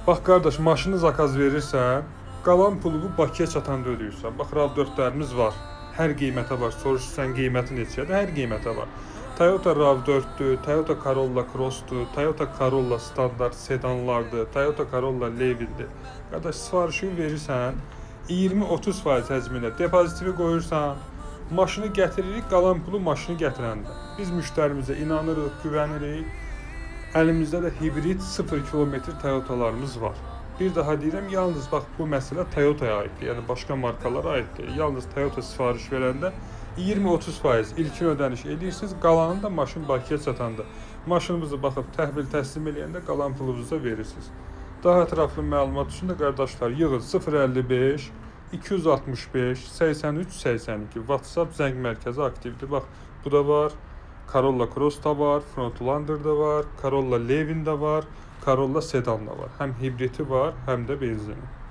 Bax qardaş, maşını zakaz verirsən, qalan pulu bu Bakıya çatanda ödəyirsən. Bax RAV4'lərimiz var. Hər qiymətə var. Soruşursan qiyməti neçədir? Hər qiymətə var. Toyota RAV4'dür, Toyota Corolla Cross'dur, Toyota Corolla standart sedanlardır, Toyota Corolla Levin'dir. Qardaş, sifarişini verirsən, 20-30% həcmində depozitini qoyursan, maşını gətiririk, qalan pulu maşını gətirəndə. Biz müştərimizə inanırıq, güvənirik. Əlimizdə də hibrid 0 kilometr Toyota'larımız var. Bir daha deyirəm, yalnız bax bu məsələ Toyota'ya aiddir. Yəni başqa markalara aid deyil. Yalnız Toyota sifariş verəndə 20-30% ilkin ödəniş edirsiniz, qalanını da maşın Bakıya çatanda. Maşınınızı baxıb təhvil təslim eləyəndə qalan pulunuzu da verirsiniz. Daha ətraflı məlumat üçün də qardaşlar yığın 055 265 83 82 WhatsApp zəng mərkəzi aktivdir. Bax bu da var. Corolla Cross da var, Frontlander da var, Corolla Levin da var, Corolla Sedan da var. Hem hibriti var, hem de benzini.